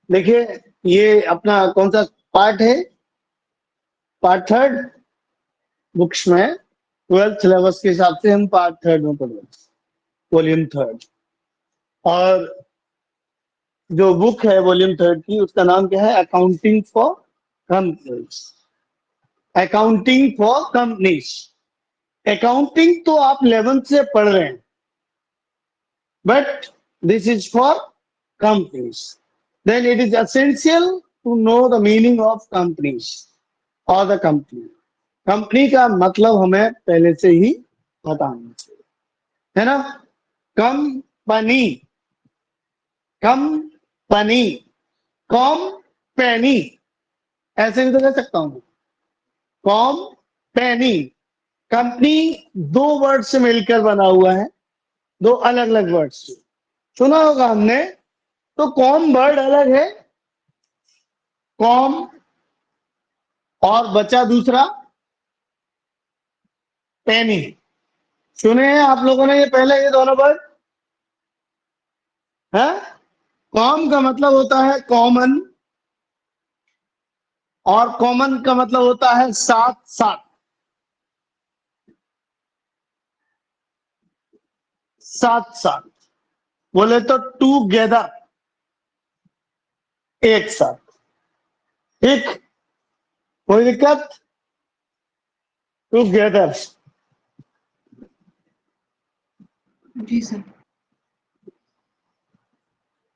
देखिए ये अपना कौन सा पार्ट है, पार्ट थर्ड बुक्स में 12th सिलेबस के हिसाब से हम पार्ट थर्ड में पढ़ रहे हैं, वॉल्यूम थर्ड। और जो बुक है वॉल्यूम थर्ड की उसका नाम क्या है, accounting for companies. Accounting for companies, accounting तो आप 11th से पढ़ रहे हैं, but this is for companies. Then it is essential to know the meaning of companies और द कंपनी। कंपनी का मतलब हमें पहले से ही पता होना चाहिए, है ना। कंपनी, कंपनी, कॉम्पैनी, ऐसे भी तो कह सकता हूं, कॉम्पैनी। कंपनी दो वर्ड से मिलकर बना हुआ है, दो अलग अलग वर्ड से, सुना होगा हमने। तो कॉम वर्ड अलग है, कॉम, और बचा दूसरा पैनी। सुने हैं आप लोगों ने ये पहले ये दोनों वर्ड है। कॉम का मतलब होता है कॉमन, और कॉमन का मतलब होता है साथ साथ, साथ साथ। बोले तो टूगेदर, एक साथ। ठीक, कोई दिक्कत? टूगेदर। जी सर।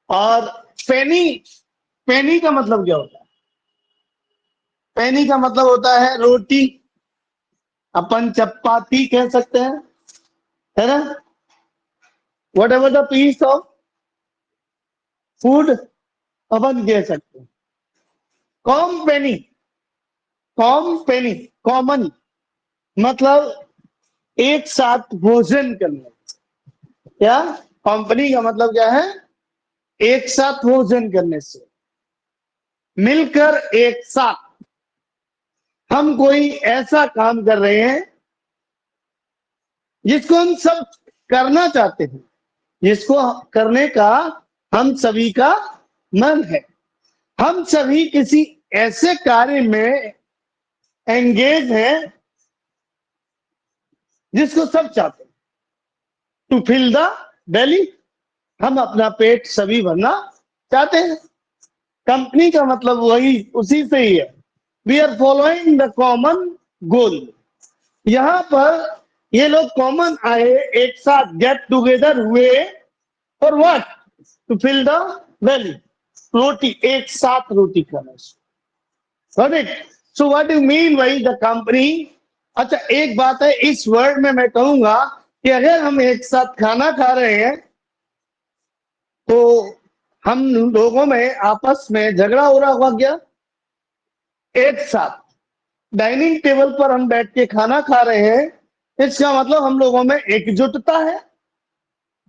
और पेनी, पेनी का मतलब क्या होता है? पेनी का मतलब होता है रोटी, अपन चपाती कह सकते हैं, है ना। Whatever the piece of food अपन कह सकते हैं। Company, company, common मतलब एक साथ भोजन करना। क्या कंपनी का मतलब क्या है? एक साथ भोजन करने से, मिलकर एक साथ हम कोई ऐसा काम कर रहे हैं जिसको हम सब करना चाहते हैं, जिसको करने का हम सभी का मन है। हम सभी किसी ऐसे कार्य में एंगेज हैं जिसको सब चाहते हैं। टू फिल द बेली, हम अपना पेट सभी भरना चाहते हैं। कंपनी का मतलब वही उसी से ही है। We are following the common goal. यहां पर ये लोग कॉमन आए, एक साथ गेट टुगेदर हुए, और what, to fill the belly, roti, एक साथ रोटी खाना। So what you mean by the company. अच्छा एक बात है, इस वर्ड में मैं कहूंगा कि अगर हम एक साथ खाना खा रहे हैं तो हम लोगों में आपस में झगड़ा हो रहा होगा क्या? एक साथ डाइनिंग टेबल पर हम बैठ के खाना खा रहे हैं, इसका मतलब हम लोगों में एकजुटता है,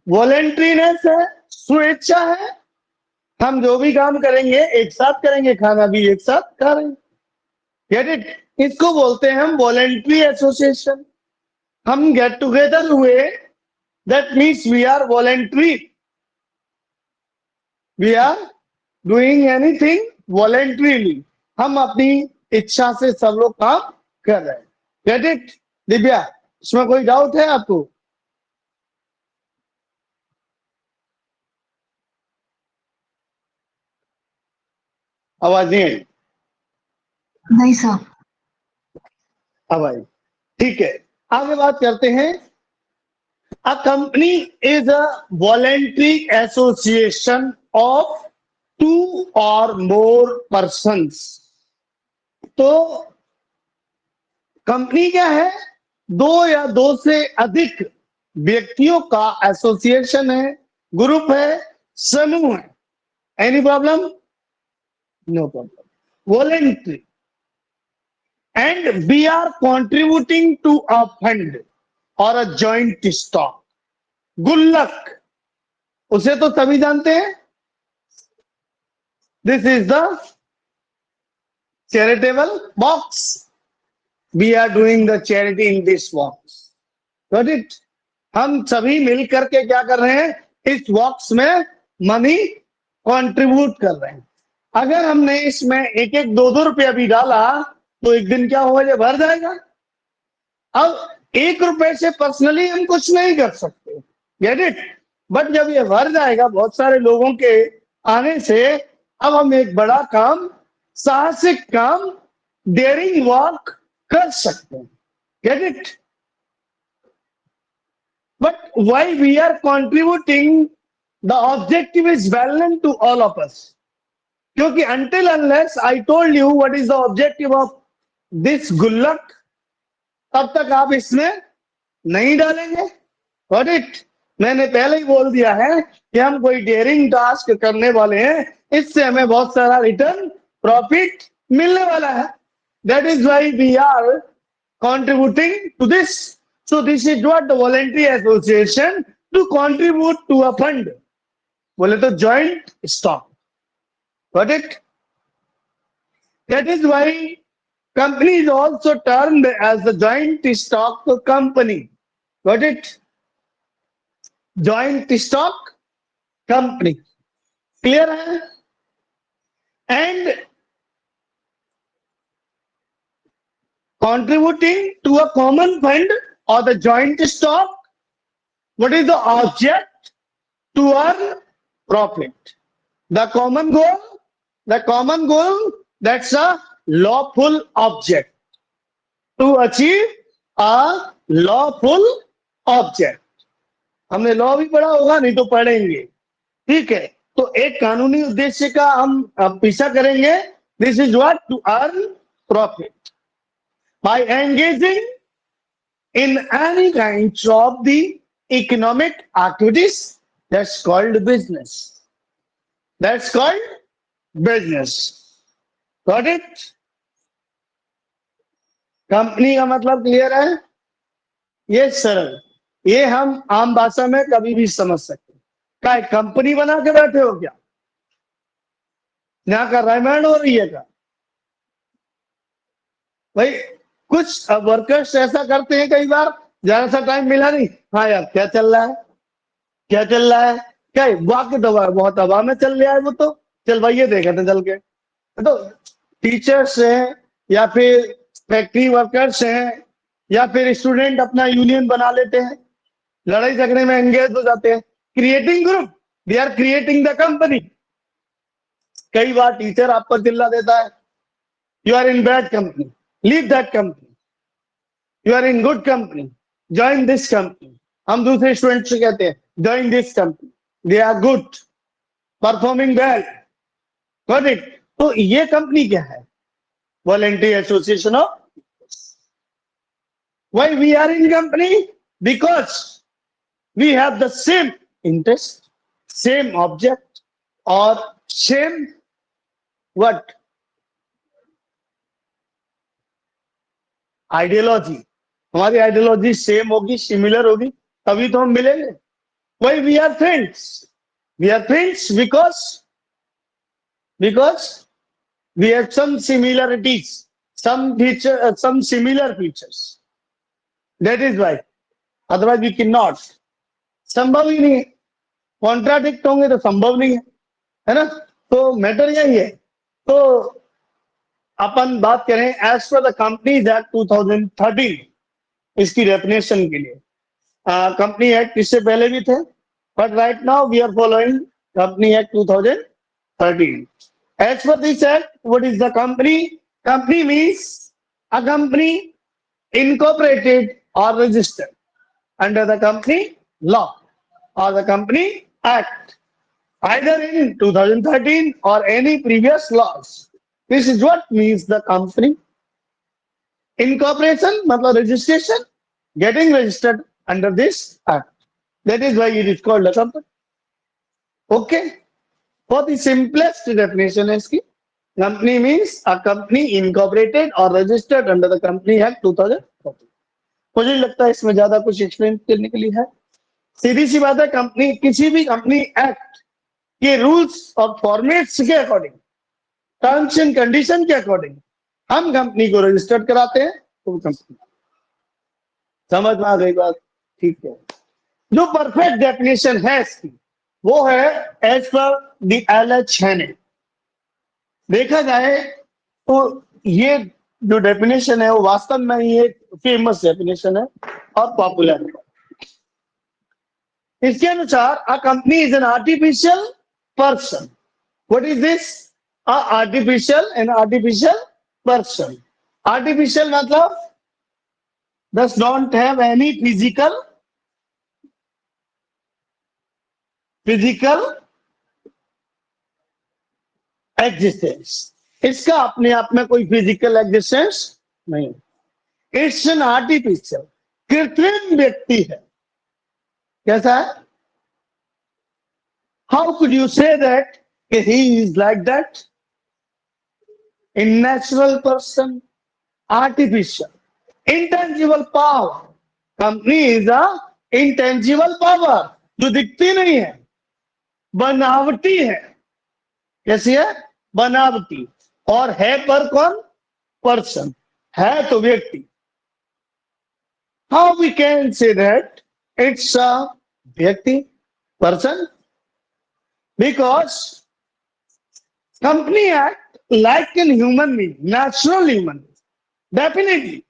वॉलेंट्रीनेस है, स्वेच्छा है। हम जो भी काम करेंगे एक साथ करेंगे, खाना भी एक साथ खा रहे हैं। Get it? इसको बोलते हैं हम वॉलेंट्री एसोसिएशन। हम गेट टुगेदर हुए, that means we are voluntary, we are doing anything voluntarily. हम अपनी इच्छा से सब लोग काम कर रहे हैं। Get it Divya? इसमें कोई डाउट है आपको? आवाज नहीं आई? नहीं सर। अब आई, ठीक है। आगे बात करते हैं। A company is a voluntary association of two और मोर पर्सन्स। तो कंपनी क्या है? दो या दो से अधिक व्यक्तियों का एसोसिएशन है, ग्रुप है, समूह है। Any problem? No problem. Voluntary, and we are contributing to a fund और अ जॉइंट स्टॉक। गुल्लक, उसे तो सभी जानते हैं। This is the charitable box. We are doing the charity in this box. Got it? हम सभी मिल करके क्या कर रहे हैं? इस बॉक्स में मनी कंट्रीब्यूट कर रहे हैं। अगर हमने इसमें एक एक दो दो रुपया भी डाला तो एक दिन क्या होगा, ये भर जाएगा। अब 1 रुपए से पर्सनली हम कुछ नहीं कर सकते, गेट इट। बट जब ये भर जाएगा बहुत सारे लोगों के आने से, अब हम एक बड़ा काम, साहसिक काम, डेयरिंग वर्क कर सकते हैं, get it. But why we are contributing, the objective is valent to all of us. क्योंकि until unless I told you what is the objective of this गुल्लक, तब तक आप इसमें नहीं डालेंगे, गॉट इट। मैंने पहले ही बोल दिया है कि हम कोई डेयरिंग टास्क करने वाले हैं, इससे हमें बहुत सारा रिटर्न प्रॉफिट मिलने वाला है। That is why we are contributing to this. So this is what the voluntary association to contribute to a fund, बोले तो joint stock, got it? That is why company is also termed as the joint stock company, got it? Joint stock company, clear है? And contributing to a common fund or the joint stock, what is the object? To earn profit. The common goal, that's a lawful object. To achieve a lawful object. हमने law भी पढ़ा होगा, नहीं तो पढ़ेंगे, ठीक है। तो एक कानूनी उद्देश्य का हम पीछा करेंगे। This is what, to earn profit by engaging in any kind of the economic activities, that's called business. That's called business. Got it? Company का मतलब क्लियर है? ये सरल, ये हम आम भाषा में कभी भी समझ सकते हैं। क्या कंपनी बना के बैठे हो क्या? यहाँ का रामायण हो रही है क्या भाई? कुछ वर्कर्स ऐसा करते हैं, कई बार ज्यादा सा टाइम मिला नहीं, हाँ यार क्या चल रहा है, क्या चल रहा है, क्या वाक्य दबा बहुत हवा में चल रहा है, वो तो चल भाई ये देखे थे चल के। तो टीचर्स हैं या फिर फैक्ट्री वर्कर्स हैं या फिर स्टूडेंट अपना यूनियन बना लेते हैं, लड़ाई झगड़े में एंगेज हो जाते हैं, creating group, they are creating the company. कई बार टीचर आप पर चिल्ला देता है, you are in bad company, leave that company, you are in good company, join this company. हम दूसरे स्टूडेंट से कहते हैं join this company, they are good, performing well, got it. तो ये कंपनी क्या है? Voluntary association of. Why we are in company? Because we have the same interest, same object और सेम व्हाट, आइडियोलॉजी। हमारी ideology same होगी, similar होगी, तभी तो हम मिलेंगे। Why we are friends? We are friends because we have some similarities, some similar features. That is why. Otherwise we cannot. संभव ही नहीं है, कॉन्ट्राडिक्ट होंगे तो संभव नहीं है ना? तो मैटर यही है। तो अपन बात करें as per the companies act 2013, इसकी डेफिनेशन के लिए। कंपनी एक्ट इससे पहले भी थे, but right now we are following company act 2013। As per this act, what is the company? Company means a company incorporated और registered under the company law or the Company Act, either in 2013 or any previous laws. This is what means the company. Incorporation मतलब registration, getting registered under this act. That is why it is called a company. Okay. For the simplest definition है इसकी, company means a company incorporated or registered under the Company Act 2014. मुझे लगता है इसमें ज्यादा कुछ explain करने के लिए है। सीधी सी बात है, कंपनी किसी भी कंपनी एक्ट के रूल्स और फॉर्मेट्स के अकॉर्डिंग, टर्म्स एंड कंडीशन के अकॉर्डिंग हम कंपनी को रजिस्टर्ड कराते हैं, तो कंपनी। समझ में आ गई बात? ठीक है। जो परफेक्ट डेफिनेशन है इसकी वो है एज पर द LH हेने। देखा जाए तो ये जो डेफिनेशन है वो वास्तव में ये फेमस डेफिनेशन है और पॉपुलर है। इसके अनुसार अ company is an artificial person. What is this? A artificial person. Artificial मतलब does not have any physical existence। इसका अपने आप में कोई फिजिकल एग्जिस्टेंस नहीं। इट्स एन आर्टिफिशियल, कृत्रिम व्यक्ति है। कैसा है? How could you say that he is like that? In natural person, artificial, intangible power. Company is a intangible power, जो दिखती नहीं है, बनावटी है। कैसी है? बनावटी। और है पर कौन? पर्सन। है तो व्यक्ति। How we can say that it's a व्यक्ति, person? Because company act like an human being, natural human. Definitely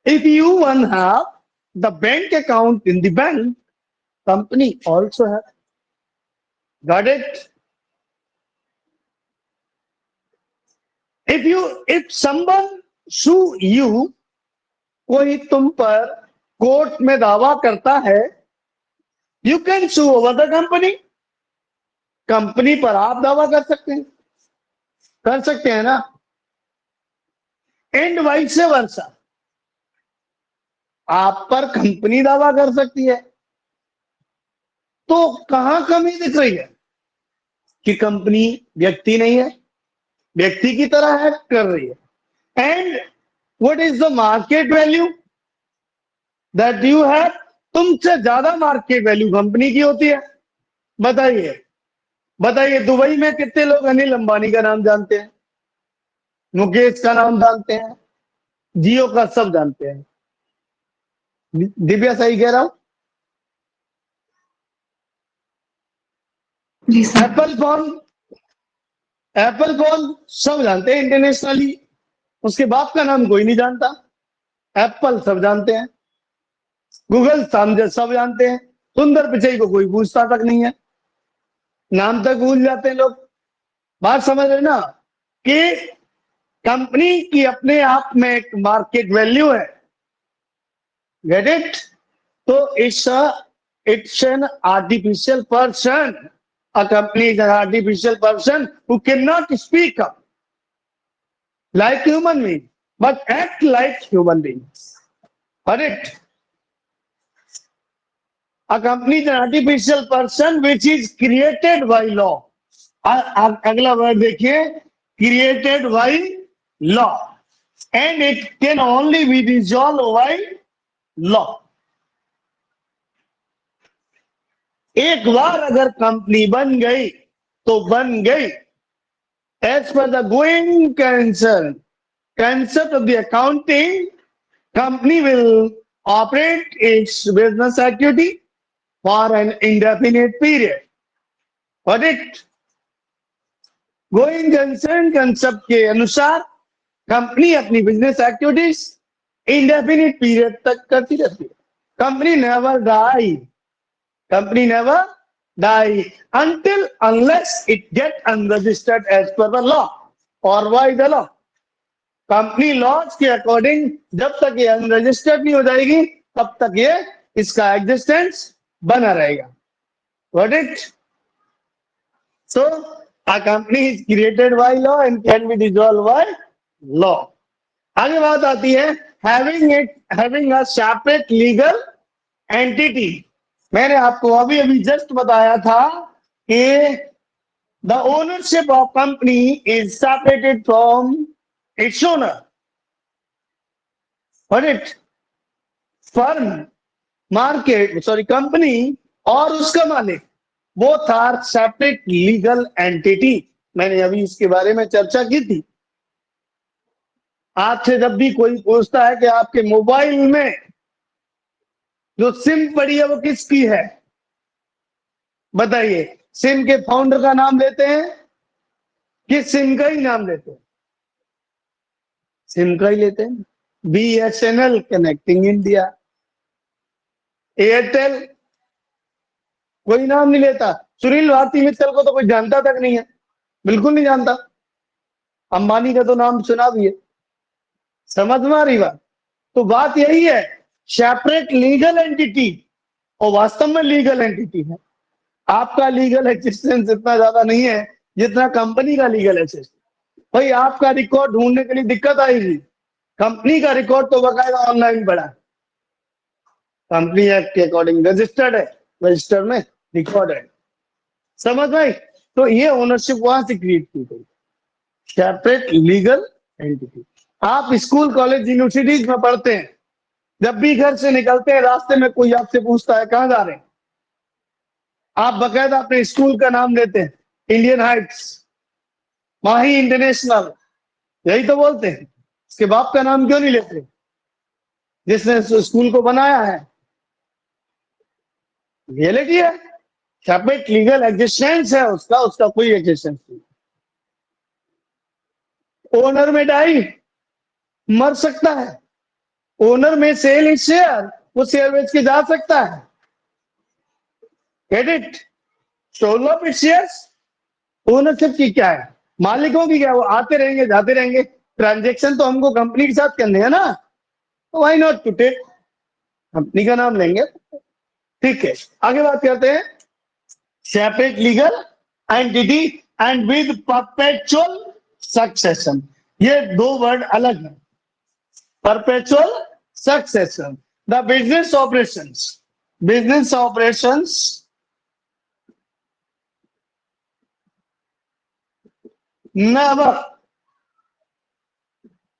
if you one have the bank account in the bank, company also have. Got it? If someone sue you, कोई तुम पर court में दावा करता है, you can sue over the company। Company पर आप दावा कर सकते हैं, ना? एंड वाइस वर्सा, आप पर कंपनी दावा कर सकती है। तो कहां कमी दिख रही है कि कंपनी व्यक्ति नहीं है, व्यक्ति की तरह एक्ट कर रही है। And what is the market value that you have? तुमसे ज्यादा मार्केट वैल्यू कंपनी की होती है। बताइए दुबई में कितने लोग अनिल अंबानी का नाम जानते हैं, मुकेश का नाम जानते हैं, जियो का सब जानते हैं। दिव्या सही कह रहा हूं? जी सर। एप्पल फोन सब जानते हैं इंटरनेशनली, उसके बाप का नाम कोई नहीं जानता। एप्पल सब जानते हैं, गूगल सब जानते हैं, सुंदर पिचई को कोई पूछता तक नहीं है, नाम तक भूल जाते हैं लोग। बात समझ रहे ना कि कंपनी की अपने आप में एक मार्केट वैल्यू है। Get it? तो it's an artificial person. A company is an artificial person who can not speak up like human being but act like human beings। Correct? A company is an artificial person which is created by law। अगला word देखिए, created by law and it can only be dissolved by law। एक बार अगर company बन गई तो बन गई। As per the going concern concept of the accounting, company will operate its business activity for an indefinite period। Got it? Going concern concept के अनुसार company अपनी बिजनेस एक्टिविटीज इंडेफिनिट पीरियड तक करती रहती है। Company never die until unless it get unregistered as per the law or by the law। Company laws के according जब तक ये अनरजिस्टर्ड नहीं हो जाएगी तब तक ये इसका एग्जिस्टेंस बना रहेगा। Got it? So a company is created by law and can be dissolved by law। आगे बात आती है having a separate legal entity। मैंने आपको अभी जस्ट बताया था कि the ownership of company is separated from its owner. Got it? Company और उसका मालिक वो था सेपरेट लीगल एंटिटी। मैंने अभी इसके बारे में चर्चा की थी। आपसे जब भी कोई पूछता है कि आपके मोबाइल में जो सिम पड़ी है वो किसकी है, बताइए। सिम के फाउंडर का नाम लेते हैं किस सिम का ही नाम लेते हैं? सिम का ही लेते हैं। BSNL कनेक्टिंग इंडिया, एयरटेल कोई नाम नहीं लेता। सुनील भारती मित्तल को तो कोई जानता तक नहीं है, बिल्कुल नहीं जानता। अंबानी का तो नाम सुना भी है। समझ में आ रही बात? तो बात यही है, सेपरेट लीगल एंटिटी और वास्तव में लीगल एंटिटी है। आपका लीगल एक्सिस्टेंस इतना ज्यादा नहीं है जितना कंपनी का लीगल एक्सिस्टेंस। भाई आपका रिकॉर्ड ढूंढने के लिए दिक्कत आएगी, कंपनी का रिकॉर्ड तो बकायदा ऑनलाइन पड़ा है, कंपनी एक्ट के अकॉर्डिंग रजिस्टर्ड है, रजिस्टर में रिकॉर्ड है। समझ भाई? तो ये ओनरशिप वहां से क्रिएट की गई, सेपरेट लीगल एंटिटी। आप स्कूल कॉलेज यूनिवर्सिटीज में पढ़ते हैं, जब भी घर से निकलते हैं रास्ते में कोई आपसे पूछता है कहां जा रहे हैं, आप बकायदा अपने स्कूल का नाम लेते हैं, इंडियन हाइट्स, माही इंटरनेशनल, यही तो बोलते हैं। इसके बाप का नाम क्यों नहीं लेते जिसने स्कूल को बनाया है? रियलिटी है, सेपरेट लीगल एग्जिस्टेंस है उसका, उसका कोई एग्जिस्टेंस नहीं। ओनर में डाई मर सकता है, ओनर में सेल इज शेयर, वो शेयर बेच के जा सकता है। Get it? Sole of it shares, ownership की क्या है, मालिकों की क्या, वो आते रहेंगे जाते रहेंगे, ट्रांजेक्शन तो हमको कंपनी के साथ करने हैं ना, तो why not to take, company का नाम लेंगे। ठीक है, आगे बात करते हैं। Separate legal entity and with perpetual succession, ये दो वर्ड अलग है। Perpetual succession, the business operations, business operations never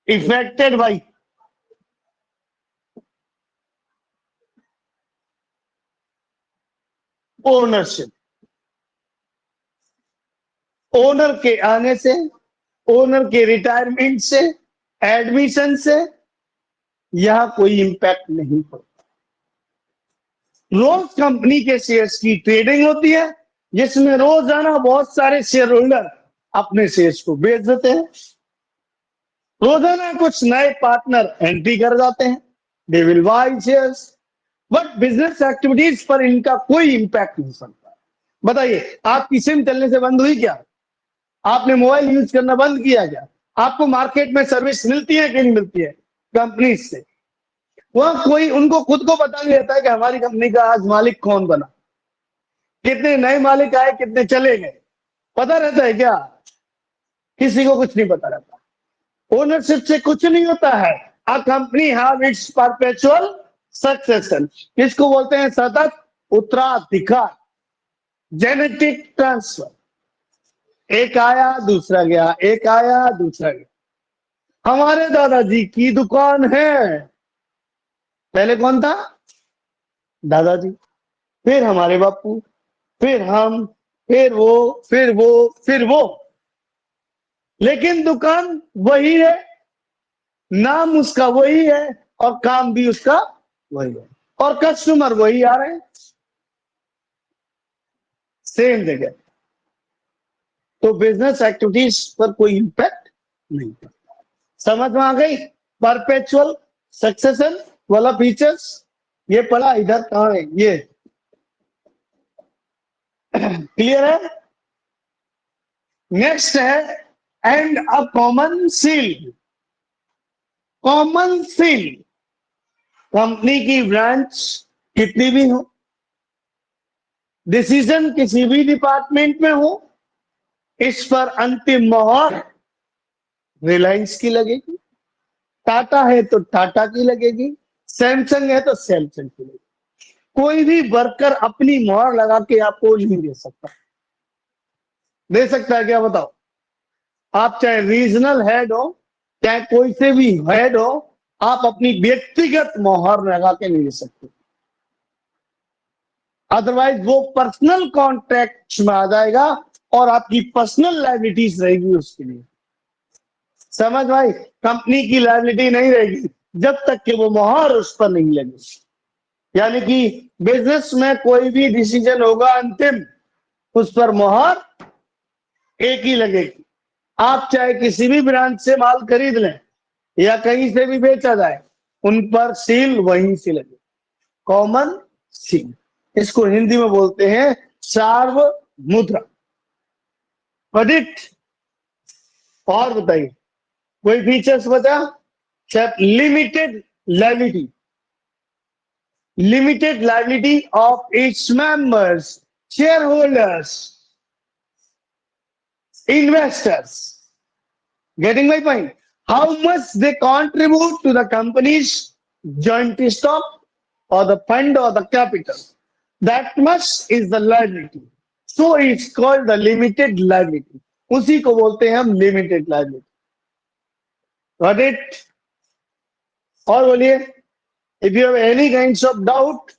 affected by ownership. Owner के आने से, ओनर के रिटायरमेंट से, एडमिशन से यह कोई इंपैक्ट नहीं पड़ता। रोज कंपनी के शेयर्स की ट्रेडिंग होती है, जिसमें रोजाना बहुत सारे शेयर होल्डर अपने शेयर्स को बेच देते हैं। रोजाना कुछ नए पार्टनर एंट्री कर जाते हैं, they will by shares, but business activities पर इनका कोई इंपैक्ट नहीं पड़ता। बताइए, आपकी सिम चलने से बंद हुई क्या? आपने मोबाइल यूज करना बंद किया क्या? आपको मार्केट में सर्विस मिलती है कि नहीं मिलती है कंपनी से? वह कोई उनको खुद को पता नहीं रहता है कि हमारी कंपनी का आज मालिक कौन बना, कितने नए मालिक आए, कितने चले गए, पता रहता है क्या? किसी को कुछ नहीं पता रहता। ओनरशिप से कुछ नहीं होता है। A company have it's perpetual succession, किसको बोलते हैं? सतत उत्तराधिकार, जेनेटिक ट्रांसफर। एक आया दूसरा गया, एक आया दूसरा गया। हमारे दादाजी की दुकान है, पहले कौन था? दादाजी, फिर हमारे बापू, फिर हम, फिर वो, फिर वो, फिर वो, लेकिन दुकान वही है, नाम उसका वही है और काम भी उसका वही है, और कस्टमर वही आ रहे हैं सेम जगह। तो बिजनेस एक्टिविटीज पर कोई इंपैक्ट नहीं पड़ता। समझ में आ गई? परपेचुअल सक्सेशन वाला फीचर्स ये पढ़ा, इधर कहां है ये? क्लियर है? नेक्स्ट है and a common seal. Common seal, company की ब्रांच कितनी भी हो, डिसीजन किसी भी डिपार्टमेंट में हो, इस पर अंतिम मोहर रिलायंस की लगेगी, टाटा है तो टाटा की लगेगी, सैमसंग है तो सैमसंग की लगेगी। कोई भी वर्कर अपनी मोहर लगा के आपको नहीं दे सकता। दे सकता है क्या? बताओ। आप चाहे रीजनल हेड हो, चाहे कोई से भी हेड हो, आप अपनी व्यक्तिगत मोहर लगा के नहीं दे सकते, अदरवाइज वो पर्सनल कॉन्ट्रैक्ट में आ जाएगा और आपकी पर्सनल लायबिलिटीज रहेगी उसके लिए। समझ भाई? कंपनी की लायबिलिटी नहीं रहेगी जब तक कि वो मोहर उस पर नहीं लगेगी। यानी कि बिजनेस में कोई भी डिसीजन होगा अंतिम, उस पर मोहर एक ही लगेगी। आप चाहे किसी भी ब्रांच से माल खरीद लें या कहीं से भी बेचा जाए, उन पर सील वहीं से लगे, कॉमन सील। इसको हिंदी में बोलते हैं सार्वमुद्रा ऑडिट। और बताइए कोई फीचर्स बता? Limited liability, limited liability of its members, shareholders, investors. Getting my point? How much they contribute to the company's joint stock or the fund or the capital. That much is the liability. So it's called the limited liability. उसी को बोलते हैं हम limited liability. Got it? और बोलिए, if you have any kinds of doubt,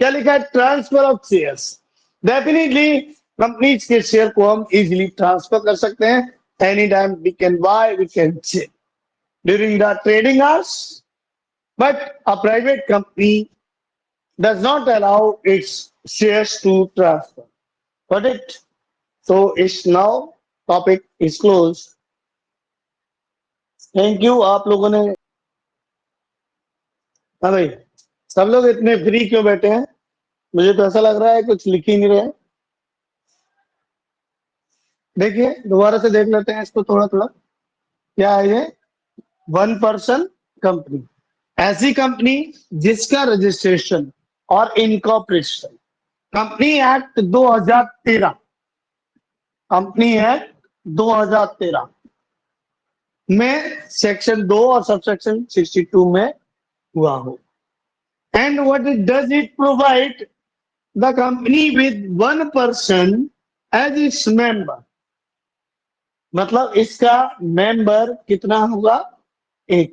क्या लिखा है? Transfer of shares. Definitely companies के शेयर को हम इजीली ट्रांसफर कर सकते हैं। Any time we can buy, we can sell during the trading hours, but a private company does not allow its shares to transfer. Got it? So it's now topic is close. Thank you आप लोगों ने। हाँ भाई, सब लोग इतने free क्यों बैठे हैं? मुझे तो ऐसा लग रहा है कुछ लिख ही नहीं रहे। देखिए दोबारा से देख लेते हैं इसको थोड़ा थोड़ा। क्या है ये? 1% कंपनी, ऐसी कंपनी जिसका रजिस्ट्रेशन और incorporation company act 2013, company act 2013 में सेक्शन 2 और सबसेक्शन 62 में हुआ हो। And what it does, it provide the company with 1% as its member. मतलब इसका मेंबर कितना होगा? 1।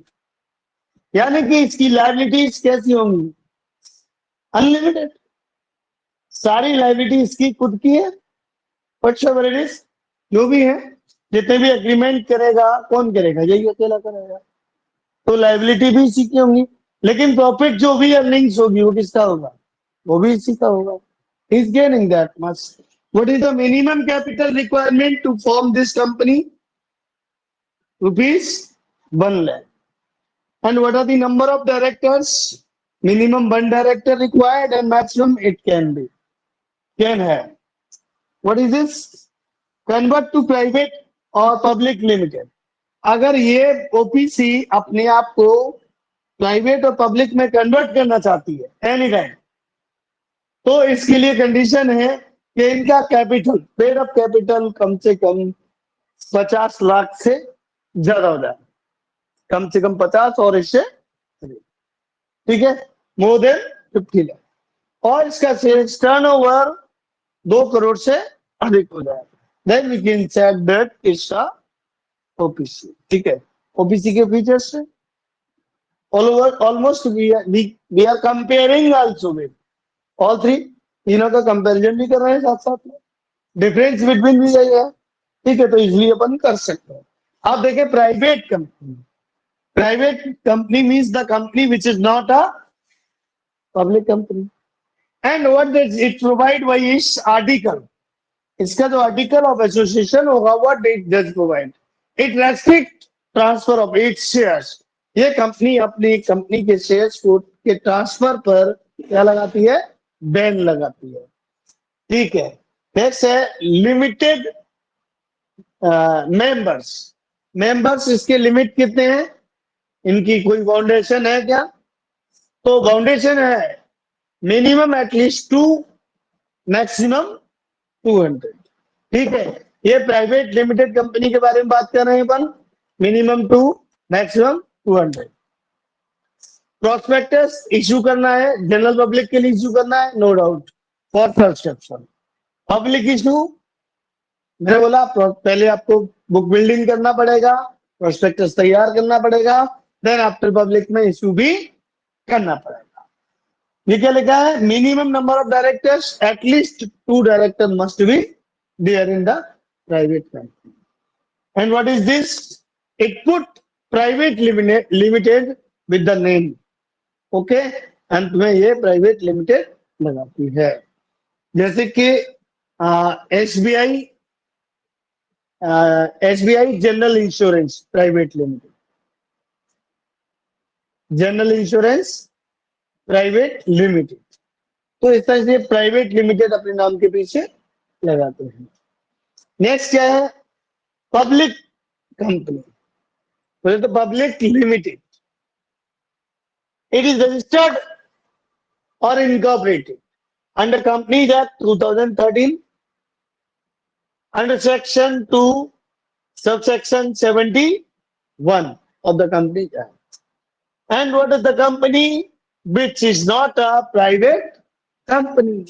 यानी कि इसकी लायबिलिटीज कैसी होंगी? अनलिमिटेड। सारी लायबिलिटी इसकी खुद की है, जो भी है, जितने भी एग्रीमेंट करेगा, कौन करेगा? यही अकेला करेगा। तो लायबिलिटी भी इसी की होंगी, लेकिन प्रॉफिट जो भी अर्निंग्स होगी वो किसका होगा? वो भी इसी का होगा। Is gaining that much. What is the minimum capital requirement to form this company? Rupees 1 lakh. And what are the number of directors? Minimum 1 director required and maximum it can be. Can have. What is this? Convert to private or public limited. अगर ये OPC अपने आप को private और public में convert करना चाहती है एनी टाइम, तो इसके लिए कंडीशन है कि इनका कैपिटल, पेड अप कैपिटल कम से कम 50 लाख से ज्यादा हो जाए। कम से कम 50 और इससे, ठीक है, मोर देन 50 लाख। और इसका सेल्स टर्नओवर 2 करोड़ से अधिक हो जाए, then we can say that it's a OPC. ठीक है, ओपीसी के फीचर्स से almost we are comparing also with all 3। तीनों का कंपैरिजन भी कर रहे हैं साथ साथ में, डिफरेंस बिटवीन भी यही है। ठीक है, तो इजिली अपन कर सकते हैं। आप देखें private company, private company means the company which is not a public company. And what does it provide by it's article, इसका जो आर्टिकल ऑफ एसोसिएशन होगा, what it does provide, it restrict transfer of its shares. ये company अपनी company के shares को के transfer पर क्या लगाती है? बैन लगाती है। ठीक है, नेक्स्ट है लिमिटेड मेंबर्स। मेंबर्स इसके लिमिट कितने हैं? इनकी कोई फाउंडेशन है क्या? तो फाउंडेशन है मिनिमम एटलीस्ट 2, मैक्सिमम 200। ठीक है, ये प्राइवेट लिमिटेड कंपनी के बारे में बात कर रहे हैं अपन। Minimum 2, maximum 200। प्रोस्पेक्टस इश्यू करना है, जनरल पब्लिक के लिए इश्यू करना है, no doubt, for first option. Public issue, मैंने बोला पहले आपको बुक बिल्डिंग करना पड़ेगा, प्रोस्पेक्टस तैयार करना पड़ेगा, देन आफ्टर पब्लिक में इश्यू भी करना पड़ेगा। ये क्या लिखा है? Minimum number of directors, at least 2 director must be there in the private company. And what is this? It put private limited with the name. Okay, अंत में ये प्राइवेट लिमिटेड लगाती है। जैसे कि SBI SBI general insurance private limited, general insurance private limited. तो इस तरह से प्राइवेट लिमिटेड अपने नाम के पीछे लगाते हैं। नेक्स्ट क्या है? पब्लिक कंपनी, बोले तो public limited. It is registered और incorporated under Companies Act 2013 under section 2 subsection 71 of the Companies Act. And what is the company which is not a private company?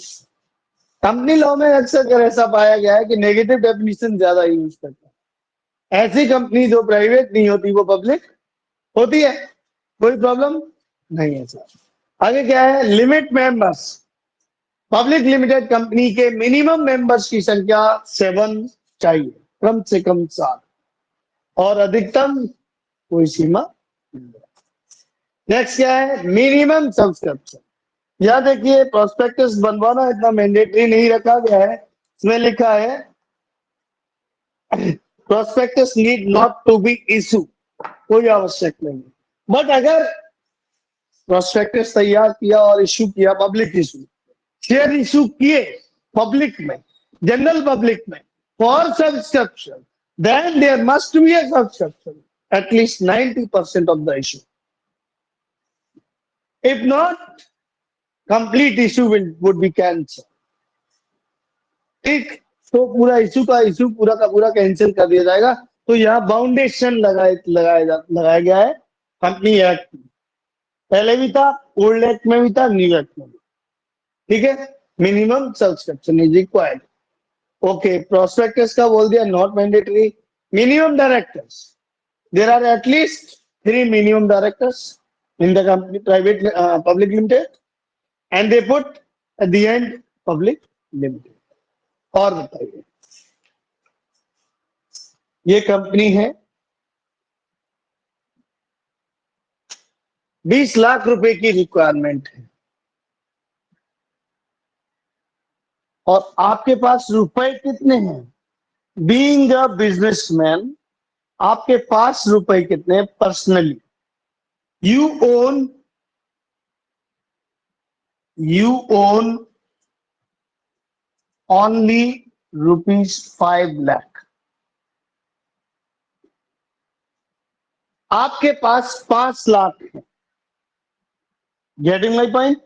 Company law में अक्सर ऐसा पाया गया है कि नेगेटिव डेफिनेशन ज्यादा use करता है। ऐसी कंपनी जो प्राइवेट नहीं होती वो पब्लिक होती है, कोई प्रॉब्लम नहीं है सर। आगे क्या है? Limit members. Public limited company के मिनिमम मेंबर्स की संख्या 7 चाहिए, कम से कम 7, और अधिकतम कोई सीमा नहीं। नेक्स्ट क्या है? Minimum subscription. याद देखिए, प्रोस्पेक्टस बनवाना इतना मैंडेटरी नहीं रखा गया है। इसमें लिखा है prospectus need not to be issue, कोई आवश्यक नहीं। बट अगर प्रोस्पेक्टस तैयार किया और इशू किया, पब्लिक इशू, शेयर इशू किए पब्लिक में, जनरल पब्लिक में, for subscription, then there must be a subscription at least 90% of the issue. If not, complete issue would be cancel. ठीक, तो पूरा इशू पूरा का पूरा कैंसिल कर दिया जाएगा। तो यहाँ बाउंडेशन लगाया गया है कंपनी एक्ट में। पहले भी था, ओल्ड एक्ट में भी था, न्यू एक्ट में भी। ठीक है, minimum subscription is required. Okay, prospectus का बोल दिया not mandatory. Minimum directors, there are at least 3 minimum directors in the company private public limited, and they put at the end public limited. और बताइए, ये कंपनी है, 20 लाख रुपए की रिक्वायरमेंट है, और आपके पास रुपए कितने हैं? बीइंग अ बिजनेसमैन, आपके पास रुपए कितने? Personally you own only ₹5 lakh. आपके पास 5 लाख है। Getting my point?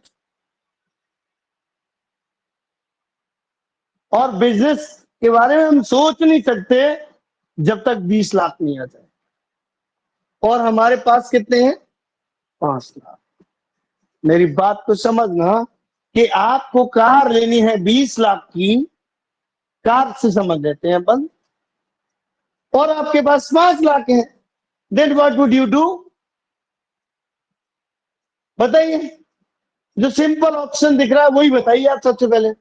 और बिजनेस के बारे में हम सोच नहीं सकते जब तक 20 लाख नहीं आ जाए। और हमारे पास कितने हैं? 5 लाख। मेरी बात को समझना कि आपको कार लेनी है 20 लाख की, कार से समझ लेते हैं अपन, और आपके पास 5 लाख है, then what would you do? बताइए, जो सिंपल ऑप्शन दिख रहा है वही बताइए आप सबसे पहले।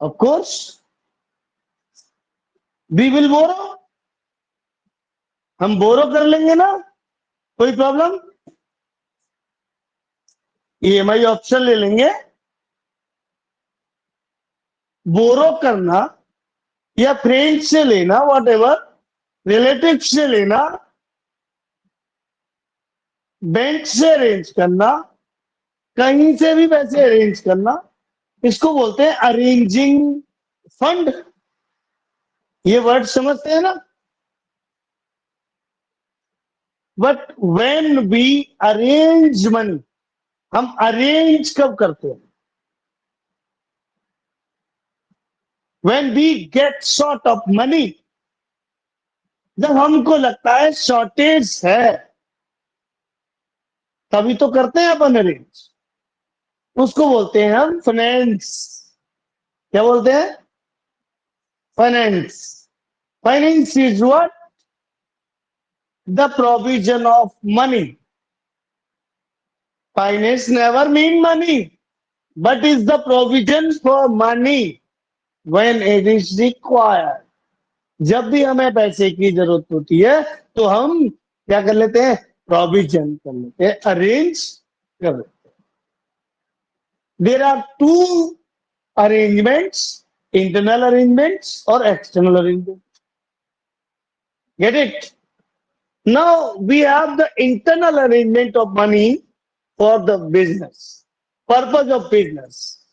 ऑफ कोर्स वी विल बोरो, हम बोरो कर लेंगे ना, कोई प्रॉब्लम? EMI ऑप्शन ले लेंगे। बोरो करना या फ्रेंड से लेना, वॉट एवर, रिलेटिव से लेना, बैंक से अरेंज करना, कहीं से भी पैसे अरेंज करना, इसको बोलते हैं अरेंजिंग फंड। ये वर्ड समझते हैं ना? But when we arrange money, हम अरेंज कब करते हैं? When we get short of money, जब हमको लगता है शॉर्टेज है, तभी तो करते हैं अपन अरेंज। उसको बोलते हैं हम फाइनेंस। क्या बोलते हैं? Finance. Finance is what? The provision of money. Finance never mean money, but is the provision for money when it is required. जब भी हमें पैसे की जरूरत होती है तो हम क्या कर लेते हैं? प्रोविजन कर लेते हैं, अरेंज कर लेते हैं। There are two arrangements, internal arrangements or external arrangements. Get it? Now we have the internal arrangement of money for the business, purpose of business.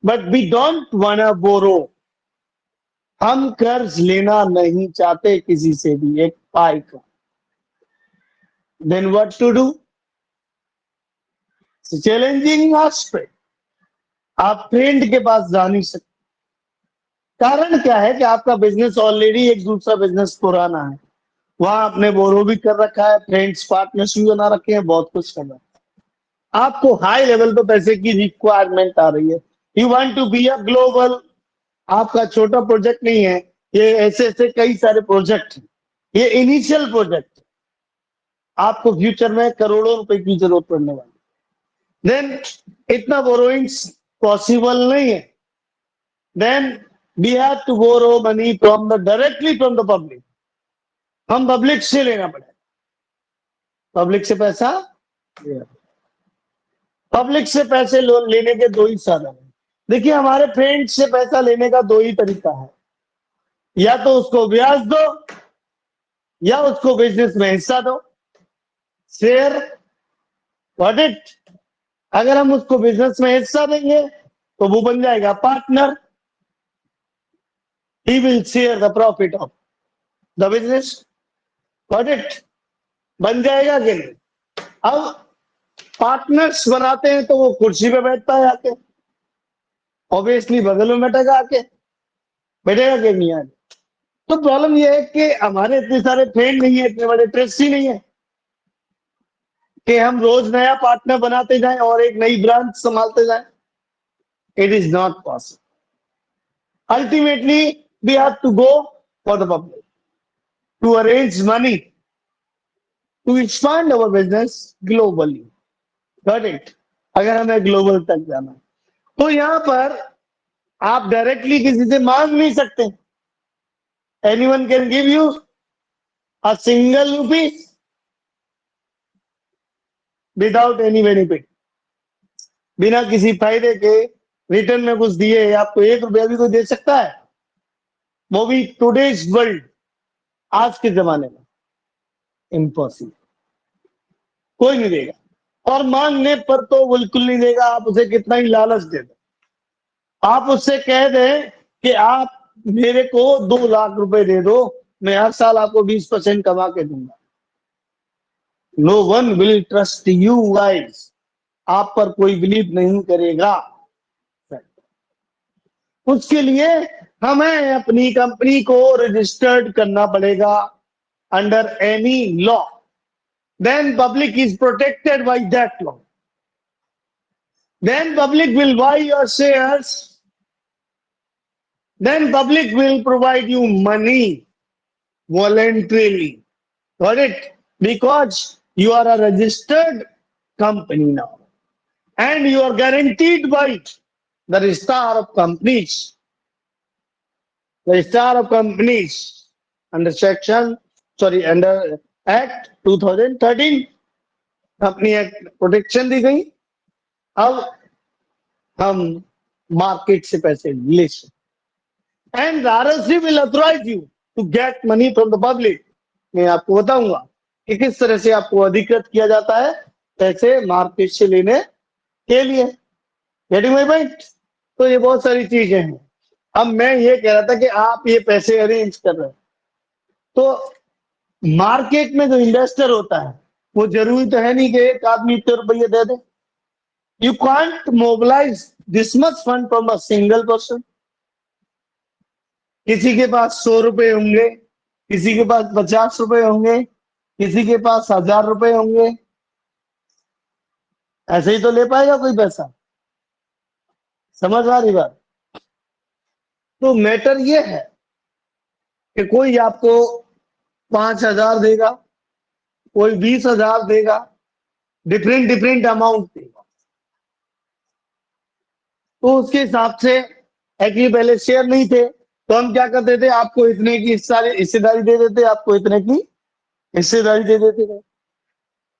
But we don't wanna borrow. हम कर्ज लेना नहीं चाहते किसी से भी एक पाई का. Then what to do? It's a challenging aspect. आप फ्रेंड के पास जा नहीं सकते. कारण क्या है कि आपका बिजनेस ऑलरेडी एक दूसरा बिजनेस पुराना है, वहां आपने बोरो भी कर रखा है, फ्रेंड्स पार्टनर्स भी बना रखे हैं, बहुत कुछ कर रखा है. आपको हाई लेवल पे पैसे की रिक्वायरमेंट आ रही है. You want to be a global. आपका छोटा प्रोजेक्ट नहीं है, ये ऐसे ऐसे कई सारे प्रोजेक्ट हैं. ये इनिशियल प्रोजेक्ट, आपको फ्यूचर में करोड़ों रुपए की जरूरत पड़ने वाली. देन इतना बोरोइंग्स पॉसिबल नहीं है. Then we have to borrow money from the directly from the public. हम पब्लिक से लेना पड़ेगा. पब्लिक से पैसा, पब्लिक से पैसे लोन लेने के दो ही साधन है. देखिए, हमारे फ्रेंड से पैसा लेने का दो ही तरीका है. या तो उसको ब्याज दो या उसको बिजनेस में हिस्सा दो, शेयर. What it? अगर हम उसको बिजनेस में हिस्सा देंगे तो वो बन जाएगा partner. He will share the profit of the business. What it? बन जाएगा कि नहीं? अब पार्टनर्स बनाते हैं तो वो कुर्सी पे बैठता है आके, ऑब्वियसली बगल में बैठेगा आके, बैठेगा कि नहीं आगे. तो प्रॉब्लम ये है कि हमारे इतने सारे फ्रेंड नहीं है, इतने बड़े ट्रस्ट ही नहीं है कि हम रोज नया पार्टनर बनाते जाएं और एक नई ब्रांच संभालते जाएं. It is not possible. Ultimately we have to go for the public to arrange money to expand our business globally. Got it? अगर हमें ग्लोबल तक जाना है तो यहां पर आप डायरेक्टली किसी से मांग नहीं सकते. Anyone can give you a single rupee without any benefit. बिना किसी फायदे के रिटर्न में कुछ दिए आपको 1 रुपया भी कोई दे सकता है? वो भी टुडेज वर्ल्ड, आज के जमाने में इम्पॉसिबल. कोई नहीं देगा. और मांगने पर तो बिल्कुल नहीं देगा. आप उसे कितना ही लालच दे दो. आप उससे कह दें कि आप मेरे को 2 लाख रुपए दे दो, मैं हर साल आपको 20% कमा के दूंगा. No one will trust you guys. आप पर कोई बिलीव नहीं करेगा. उसके लिए हमें अपनी कंपनी को रजिस्टर्ड करना पड़ेगा under any law. Then public is protected by that law. Then public will buy your shares. Then public will provide you money voluntarily. Got it? Because you are a registered company now. And you are guaranteed by the Registrar of Companies. The Registrar of Companies under under Act 2013. Company Act protection दी गई. अब हम market से पैसे ले सकते. And the RSC will authorize you to get money from the public. मैं आपको बताऊंगा कि किस तरह से आपको अधिकृत किया जाता है पैसे मार्केट से लेने के लिए. Getting my point? तो ये बहुत सारी चीजें हैं. अब मैं ये कह रहा था कि आप ये पैसे अरेंज कर रहे हैं तो मार्केट में जो इन्वेस्टर होता है वो जरूरी तो है नहीं कि एक आदमी इतने रुपये दे दे. You can't mobilise this much fund from a single person. किसी के पास 100 रुपए होंगे, किसी के पास 50 रुपए होंगे, किसी के पास 1000 रुपए होंगे. ऐसे ही तो ले पाएगा कोई पैसा. समझ आ रही बात? तो मैटर ये है कि कोई आपको 5000 देगा, कोई 20,000 देगा, डिफरेंट अमाउंट देगा. तो उसके हिसाब से एक्चुअली पहले शेयर नहीं थे तो हम क्या करते थे, आपको इतने की हिस्सेदारी दे देते, आपको इतने की हिस्सेदारी दे देते थे.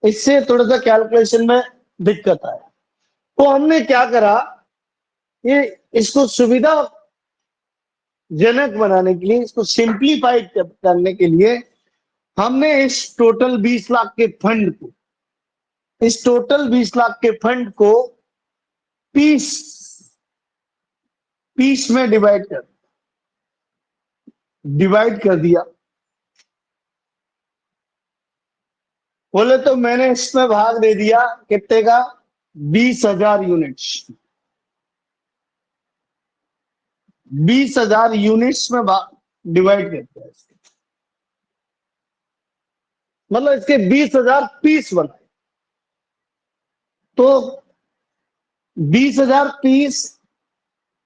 इससे थोड़ा सा कैलकुलेशन में दिक्कत आया. तो हमने क्या करा, ये इसको सुविधाजनक बनाने के लिए, इसको सिंप्लीफाइड करने के लिए हमने इस टोटल 20 लाख के फंड को, इस टोटल 20 लाख के फंड को पीस में डिवाइड कर दिया। बोले तो मैंने इसमें भाग दे दिया कितने का, 20,000 यूनिट्स। 20,000 यूनिट्स में डिवाइड करते हैं, मतलब इसके 20,000 पीस बनाए। तो 20,000 पीस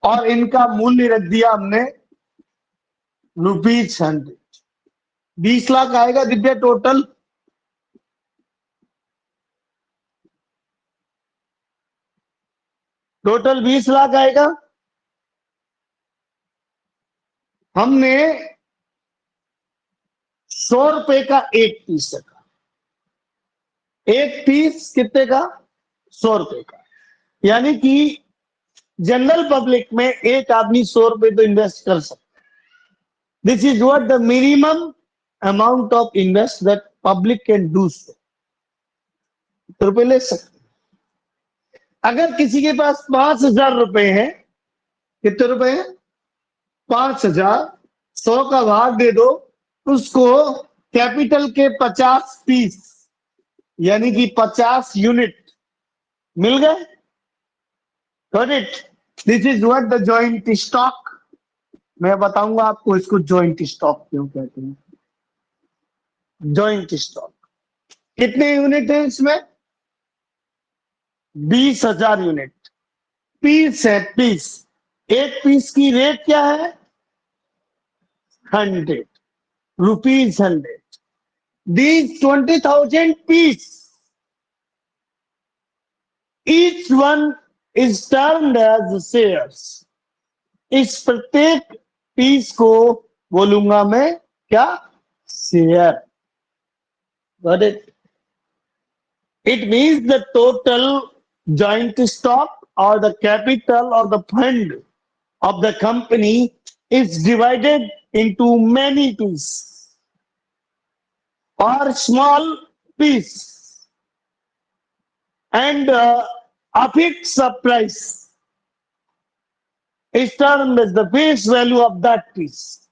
और इनका मूल्य रख दिया हमने ₹100। 20 लाख आएगा दिव्या टोटल, टोटल 20 लाख आएगा। हमने 100 रुपए का एक पीस रखा, एक पीस कितने का, 100 रुपए का। यानी कि जनरल पब्लिक में एक आदमी 100 रुपए तो इन्वेस्ट कर सकता है। This is what the minimum amount of invest that public can do so. रुपए ले सकते। अगर किसी के पास 5,000 रुपए हैं, कितने रुपए हैं, 5,000, 100 का भाग दे दो, उसको कैपिटल के 50 पीस यानी कि 50 यूनिट मिल गए। Got it? This is what the joint stock। मैं बताऊंगा आपको इसको जॉइंट स्टॉक क्यों कहते हैं। जॉइंट स्टॉक कितने यूनिट है इसमें, 20,000 यूनिट। पीस है, पीस, एक पीस की रेट क्या है, 100 rupees 100। These 20,000 piece, each one is termed as shares। इस प्रत्येक पीस को बोलूंगा मैं क्या, share. Got it? It means the total joint stock or the capital or the fund of the company is divided into many pieces or small piece, and a fixed price is termed as the face value of that piece,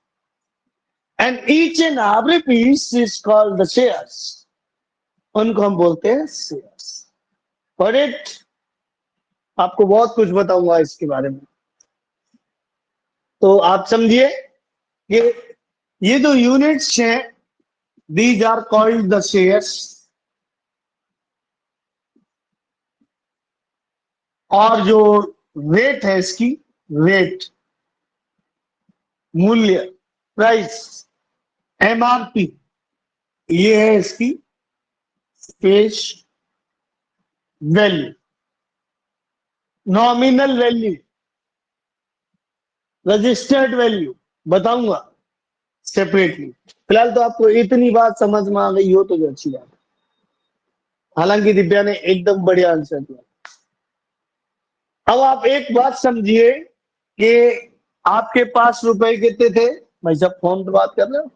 and each and every piece is called the shares। उनको हम बोलते हैं shares. Got it? आपको बहुत कुछ बताऊंगा इसके बारे में, तो आप समझिए ये जो यूनिट्स हैं, these are called the shares। और जो रेट है इसकी, रेट, मूल्य, प्राइस, एमआरपी, ये है इसकी face value, nominal value, registered value बताऊंगा सेपरेटली। फिलहाल तो आपको इतनी बात समझ में आ गई हो तो जो अच्छी बात है। हालांकि दिव्या ने एकदम बढ़िया आंसर दिया। अब आप एक बात समझिए कि आपके पास रुपए कितने थे, भाई साहब फोन पे बात कर रहे हो।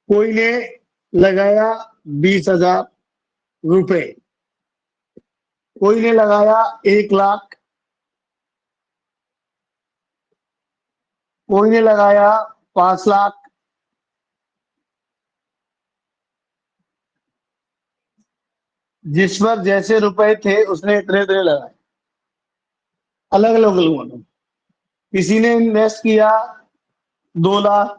कोई ने लगाया 20,000 रुपए, कोई ने लगाया 1 लाख, कोई ने लगाया 5 लाख, जिस पर जैसे रुपए थे उसने इतने इतने लगाए, अलग अलग लोगों ने। किसी ने इन्वेस्ट किया 2 लाख,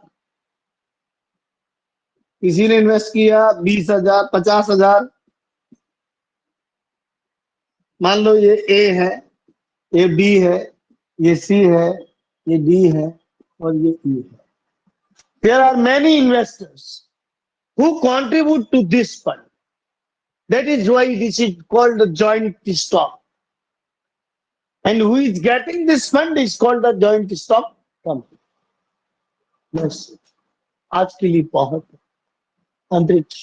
किसी ने इन्वेस्ट किया 20,000, 50,000। मान लो ये ए है, ये बी है, ये सी है, ये डी है और ये ई है। There are many investors who contribute to this fund. That is why this is called the joint stock. And who is getting this fund is called the joint stock company. बस आज के लिए बहुत अंतरिक्ष।